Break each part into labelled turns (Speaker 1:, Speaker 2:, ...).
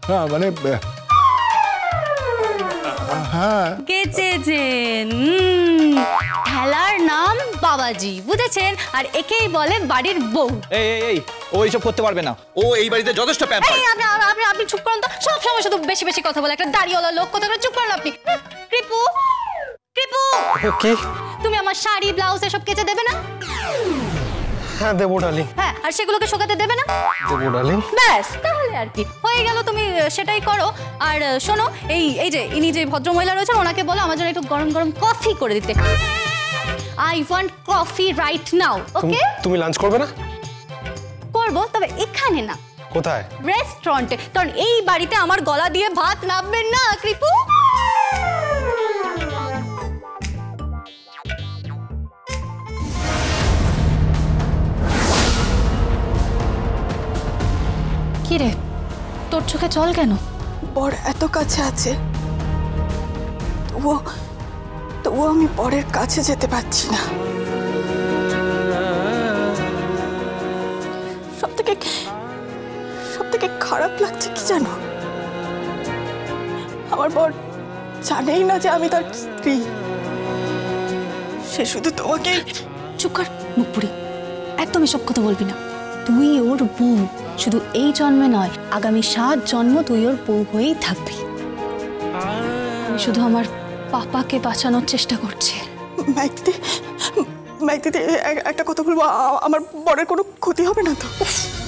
Speaker 1: হ্যাঁ মানে হ্যাঁ
Speaker 2: গেছেন খেলার নাম বাবাজি, বুঝেছেন? আর একেই বলে বাড়ির বউ।
Speaker 3: এই ও এইসব করতে পারবে না, ও এই বাড়িতে যথেষ্ট প্যাম্পার।
Speaker 2: আপনি চুপ করুন তো, সব সময় শুধু বেশি বেশি কথা বলে একটা দাড়িওয়ালা লোক। কথা বলে চুপ করুন আপনি। কৃপু কৃপু,
Speaker 4: কি?
Speaker 2: তুমি আমার শাড়ি ব্লাউজ এসব কেচে দেবে না?
Speaker 4: হ্যাঁ দেবো ডার্লিং।
Speaker 2: হ্যাঁ, আর সেগুলোকে শোকাতে দেবে না?
Speaker 4: দেবো ডার্লিং।
Speaker 2: ব্যাস, তাহলে আর কি হয়ে গেল, তুমি সেটাই করো। আর শোনো, এই যে ইনি যে ভদ্রমহিলা রয়েছেন ওনাকে বলো আমার জন্য একটু গরম গরম কফি করে দিতে। I want coffee right now. Okay?
Speaker 4: তুমি লাঞ্চ করবে না?
Speaker 2: করবো, তবে এখানে না।
Speaker 4: কোথায়?
Speaker 2: রেস্টুরেন্টে, কারণ এই বাড়িতে আমার গলা দিয়ে ভাত নামবেন না কৃপু। কি রে, তোর চোখে জল কেন?
Speaker 5: বর এত কাছে আছে, তবুও আমি বরের কাছে যেতে পারছি না। সব থেকে খারাপ লাগছে কি জানো, আমার বর জানেই না যে আমি তার স্ত্রী। সে শুধু তোমাকে।
Speaker 2: চুপ কর মুখ পুরি, একদম এসব কথা বলবি না। তুই ওর বউ, শুধু এই জন্মে নয়, আগামী 7 জন্ম তুই ওর বউ হয়েই থাকবি। আমি শুধু আমার পাপাকে বাঁচানোর চেষ্টা করছি।
Speaker 5: মাইতিতে একটা কথা বলবো, আমার বরের কোনো ক্ষতি হবে না তো?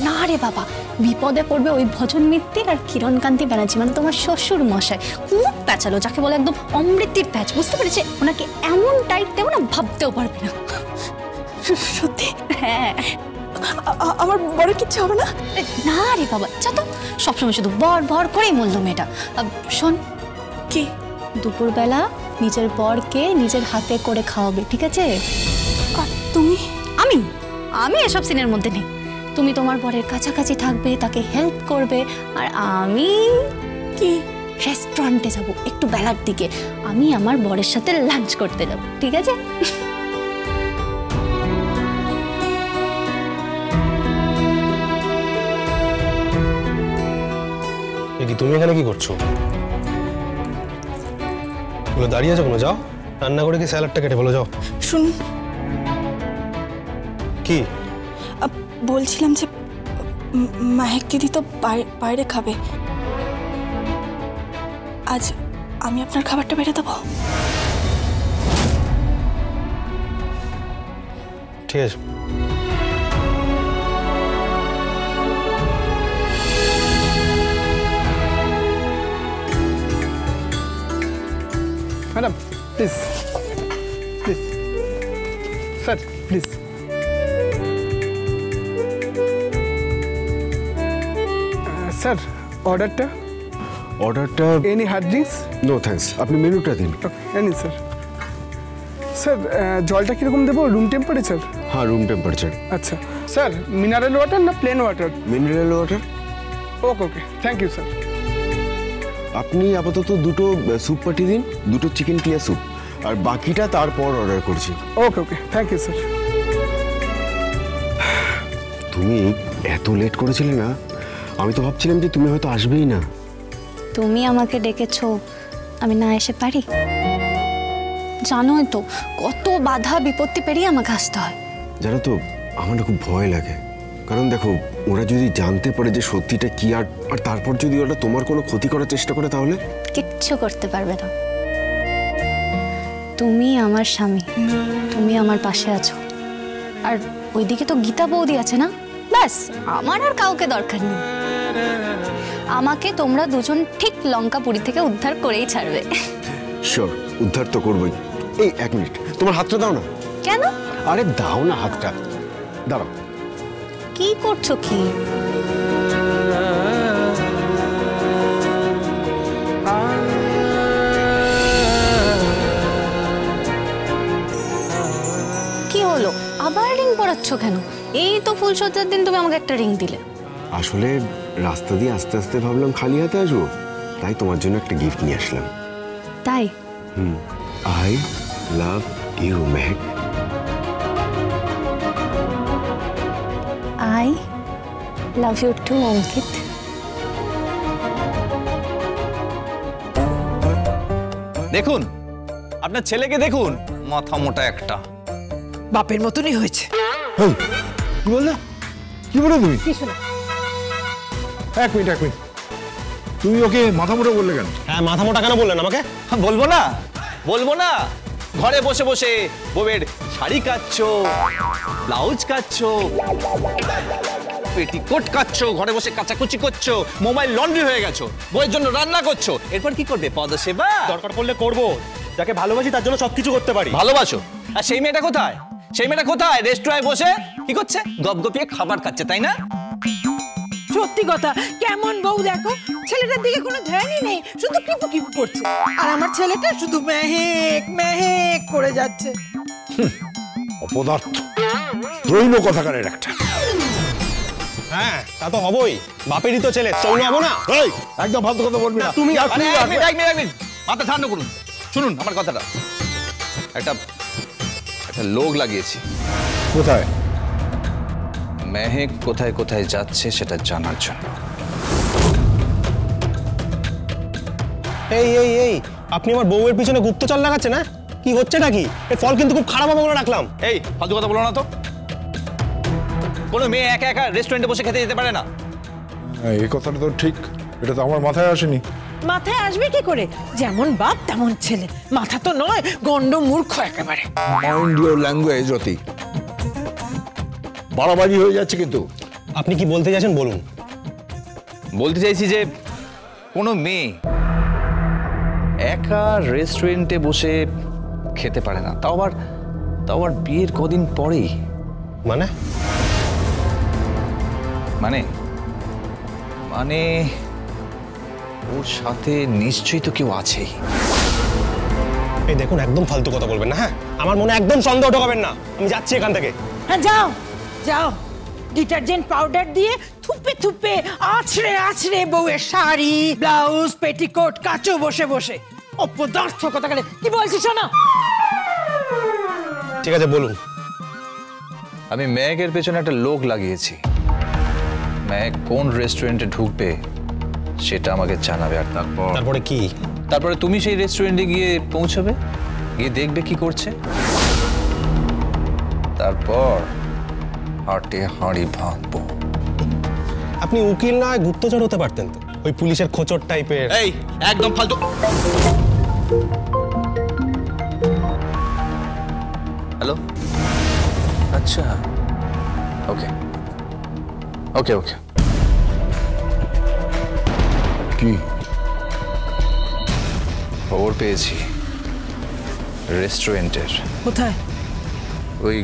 Speaker 2: না রে বাবা, বিপদে পড়বে ওই ভজন মিত্তির আর কিরণকান্তি ব্যানার্জি, মানে তোমার শ্বশুর মশাই। খুব প্যাচালো, যাকে বলে একদম অমৃতির প্যাচ, বুঝতে পেরেছে? ওনাকে এমন টাইট দেবো না, ভাবতেও পারবে না।
Speaker 5: সত্যি?
Speaker 2: হ্যাঁ।
Speaker 5: আমার বরের কিচ্ছু হবে না?
Speaker 2: না রে বাবা, যা তো, সবসময় শুধু বর বর করেই মূল্য মেয়েটা। শোন,
Speaker 5: কি?
Speaker 2: দুপুরবেলা নিজের বরকে নিজের হাতে করে খাওয়াবে, ঠিক আছে?
Speaker 5: আর তুমি?
Speaker 2: আমি এসব সিনের মধ্যে নেই। তুমি তোমার বরের কাছাকাছি থাকবে, তাকে হেল্প করবে, আর আমি
Speaker 5: কি?
Speaker 2: রেস্টুরেন্টে যাব একটু বেলার দিকে। আমি আমার বরের সাথে লাঞ্চ করতে যাব, ঠিক আছে?
Speaker 4: তুমি এখানে কি করছো? দাঁড়িয়ে আছো কেন? যাও রান্না করে কি স্যালাডটা কেটে ফেলো, যাও।
Speaker 5: শুন,
Speaker 4: কি
Speaker 5: বলছিলাম যে মাহেক দিদি তো বাইরে খাবে, আজ আমি আপনার খাবারটা বেড়ে দেবো।
Speaker 4: ঠিক আছে।
Speaker 6: Madam please please, sir please. Sir অর্ডারটা any hard drinks?
Speaker 1: No thanks, আপনি মেনুটা দিন।
Speaker 6: Any sir. স্যার জলটা কীরকম দেবো, রুম টেম্পারেচার?
Speaker 1: হ্যাঁ, রুম টেম্পারেচার।
Speaker 6: আচ্ছা স্যার, মিনারেল ওয়াটার না plain water?
Speaker 1: Mineral water.
Speaker 6: Okay okay, thank you sir.
Speaker 1: আপনি আপাতত 2টো স্যুপ পাঠিয়ে দিন, 2টো চিকেন ক্লিয়ার স্যুপ, আর বাকিটা তারপর অর্ডার করছি।
Speaker 6: Okay okay, thank you sir.
Speaker 1: তুমি এত লেট করেছিলে না, আমি তো ভাবছিলাম যে তুমি হয়তো আসবেই না।
Speaker 2: তুমি আমাকে ডেকেছো, আমি না এসে পারি? জানোই তো কত বাধা বিপত্তি পেরিয়ে আমাকে আসতে হয়।
Speaker 1: জানো তো, আমার না খুব ভয় লাগে, কারণ দেখো ওরা যদি জানতে পারে যে সত্যিটা কি, আর তারপর যদি ওরা তোমার কোনো ক্ষতি করার চেষ্টা করে, তাহলে
Speaker 2: কিচ্ছু করতে পারবে না। তুমি আমার স্বামী, তুমি আমার পাশে আছো, আর ওইদিকে তো গীতা বৌদি আছে না, ব্যাস আমার আর কাউকে দরকার নেই। আমাকে তোমরা দুজন ঠিক লঙ্কাপুরি থেকে উদ্ধার করেই ছাড়বে।
Speaker 1: শিওর, উদ্ধার তো করবোই। এই 1 মিনিট, তোমার হাতটা দাও না।
Speaker 2: কেন?
Speaker 1: আরে দাও না হাতটা, দাঁড়াও।
Speaker 2: কি করছো কি? কি হলো, আবার রিং পরাচ্ছ কেন? এই তো ফুলসজ্জার দিন তুমি আমাকে একটা রিং দিলে।
Speaker 1: আসলে রাস্তা দিয়ে আস্তে আস্তে ভাবলাম খালি হাতে আসবো, তাই তোমার জন্য একটা গিফট নিয়ে আসলাম।
Speaker 2: তাই?
Speaker 1: I love you Mehek.
Speaker 2: I love you too, Ankit.
Speaker 3: দেখুন, আপনার ছেলেকে দেখুন, মাথা মোটা একটা।
Speaker 7: বাপের মতনই হয়েছে।
Speaker 8: কি বললে? কি বলে তুমি? এক মিনিট তুমি ওকে মাথা মোটা বললে কেন?
Speaker 4: হ্যাঁ, মাথা মোটা কেন বললেন আমাকে?
Speaker 3: বলবো না। ঘরে বসে বসে বউয়ের শাড়ি কাচ্ছো, ব্লাউজ কাচ্ছো, পেটিকোট কাচ্ছো, ঘরে বসে কাচাকুচি করছো, মোবাইল লন্ড্রি হয়ে গেছো, বউয়ের জন্য রান্না করছো, এরপর কি করবে? পদসেবা।
Speaker 4: দরকার পড়লে করবো, যাকে ভালোবাসি তার জন্য সবকিছু করতে পারি।
Speaker 3: ভালোবাসো? আর সেই মেয়েটা কোথায়? রেস্টুরেন্টে বসে কি করছে? গপগপিয়ে খাবার খাচ্ছে, তাই না?
Speaker 7: সত্যি কথা, কেমন বউ দেখো, ছেলেটার দিকে কোনো ধ্যানই নেই, শুধু কিপু কিপু করছে। আর আমার ছেলেটা শুধু মেহেক মেহেক করে যাচ্ছে।
Speaker 8: অপদার্থ, রইল কথাকারের একটা।
Speaker 4: হ্যাঁ, তা তো হবই, বাপেরই তো ছেলে, চৌনো হবো না।
Speaker 8: এই, একদম ফালতু কথা বলবি না
Speaker 4: তুমি।
Speaker 3: এক মিনিট, মাথা ঠান্ডা করুন, শুনুন আমার কথাটা। একটা লোক লাগিয়েছি।
Speaker 8: কোথায়?
Speaker 3: মেহেক কোথায় কোথায় যাচ্ছে সেটা জানার জন্য।
Speaker 4: এই আপনি আমার বউয়ের পিছনে গুপ্তচর লাগাচ্ছেন? না কি হচ্ছেটা কি? এর ফল কিন্তু খুব খারাপ হবে বলে রাখলাম।
Speaker 3: এই ফালতু কথা বলো না তো। কোনো মেয়ে একা একা রেস্টুরেন্টে বসে খেতে যেতে পারে না।
Speaker 8: এই কথাটা তো ঠিক, এটা তো আমার মাথায় আসেনি।
Speaker 7: মাথায় আসবে কি করে? যেমন বাপ তেমন ছেলে, মাথা তো নয়, গন্ড মূর্খ একেবারে।
Speaker 8: মাইন্ড ইওর ল্যাঙ্গুয়েজ রতি, বাড়াবাড়ি হয়ে যাচ্ছে কিন্তু।
Speaker 4: আপনি কি বলতে চাইছেন বলুন।
Speaker 3: বলতে চাইছি যে কোনো মেয়ে একা রেস্টুরেন্টে বসে খেতে পারে না, তাও আবার বিয়ের কদিন পরেই।
Speaker 4: মানে
Speaker 3: মানে ওর সাথে নিশ্চয়ই তো কেউ আছেই।
Speaker 4: এই দেখুন, একদম ফালতু কথা বলবেন না। হ্যাঁ, আমার মনে একদম সন্দেহ ঢোকাবেন না। আমি যাচ্ছি এখান থেকে।
Speaker 7: হ্যাঁ, যাও, ডিটারজেন্ট পাউডার দিয়ে থুপে থুপে আছড়ে বউয়ের শাড়ি, ব্লাউজ, পেটিকোট কাচো বসে বসে। অপদার্থ কথাকারে, কি বলছিস শোনো।
Speaker 4: ঠিক আছে, বলুন।
Speaker 3: আমি মেহেকের পেছনে একটা লোক লাগিয়েছি। মেহেক কোন রেস্টুরেন্টে ঢুকবে সেটা আমাকে জানাবে, আর
Speaker 4: তারপরে কি?
Speaker 3: তারপরে তুমি সেই রেস্টুরেন্টে গিয়ে পৌঁছবে, গিয়ে দেখবে কি করছে, তারপর হাটে হাঁড়ি ভাঙবো।
Speaker 4: আপনি উকিল না গুপ্তচর হতে পারতেন তো, ওই পুলিশের খোঁচর টাইপের।
Speaker 3: এই একদম ফালতু। হ্যালো, আচ্ছা, ওকে।
Speaker 8: কি
Speaker 3: খবর পেয়েছি রেস্টুরেন্টের।
Speaker 7: কোথায়?
Speaker 3: ওই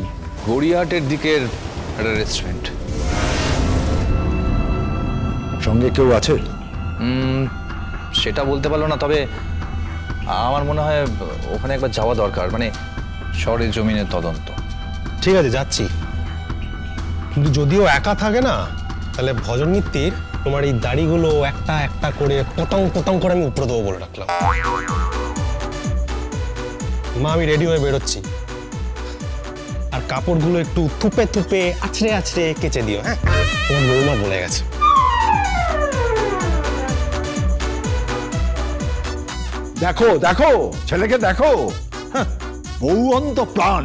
Speaker 3: গড়িয়াহাটের দিকের একটা রেস্টুরেন্ট।
Speaker 8: সঙ্গে কেউ আছে?
Speaker 3: সেটা বলতে পারলো না, তবে আমার মনে হয় ওখানে একবার যাওয়া দরকার, মানে শহরের জমিনের তদন্ত।
Speaker 4: ঠিক আছে, যাচ্ছি। কিন্তু যদিও একা থাকে না, তাহলে ভজন মিত্তির তোমার এই দাড়িগুলো একটা একটা করে পটং করে আমি উপরে দেবো বলে রাখলাম। মা, আমি রেডি হয়ে বেরোচ্ছি। আর কাপড়গুলো একটু থুপে থুপে আছড়ে কেচে দিও। হ্যাঁ, তোমার বৌমা বলে গেছে।
Speaker 8: দেখো ছেলেকে দেখো, বউ অন্ত প্রাণ,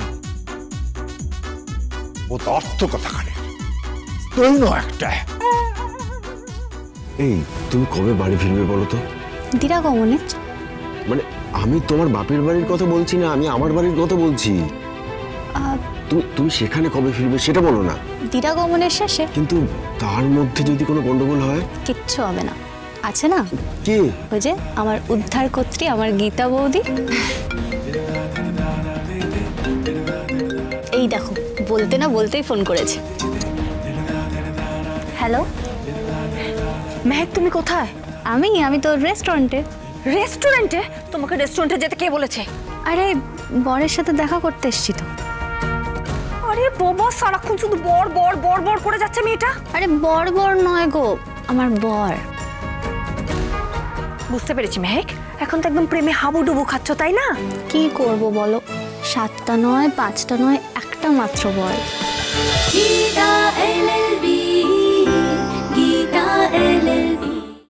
Speaker 8: ও তো অর্থ কথাকারে তৈন একটা।
Speaker 1: এই, তুমি কবে বাড়ি ফিরবে বলো তো?
Speaker 2: দিরাগমনে।
Speaker 1: মানে আমি তোমার বাপের বাড়ির কথা বলছি না, আমি আমার বাড়ির কথা বলছি। তুমি সেখানে কবে ফিরবে সেটা বলো না।
Speaker 2: দিরাগমনের শেষে।
Speaker 1: কিন্তু তার মধ্যে যদি কোনো গন্ডগোল হয়?
Speaker 2: কিচ্ছু হবে না। আছে না,
Speaker 1: কে?
Speaker 2: ওই যে আমার উদ্ধার কর্ত্রী, আমার গীতা বৌদি। এই দেখো, বলতে না বলতেই ফোন করেছে। হ্যালো
Speaker 5: মেহেক, তুমি কোথায়?
Speaker 2: আমি তো রেস্টুরেন্টে।
Speaker 5: রেস্টুরেন্টে? তোমাকে রেস্টুরেন্টে যেতে কে বলেছে?
Speaker 2: আরে বরের সাথে দেখা করতে এসছি তো।
Speaker 5: আরে বাবা, সারাক্ষণ শুধু বর বর বর বর করে যাচ্ছে মেয়েটা।
Speaker 2: আরে বর নয় গো, আমার বর।
Speaker 5: বুঝতে পেরেছি মেহেক, এখন তো একদম প্রেমে হাবুডুবু খাচ্ছ, তাই না?
Speaker 2: কি করব বলো, 7টা নয় 5টা নয়, একটা মাত্র বর।
Speaker 9: গীতা LLB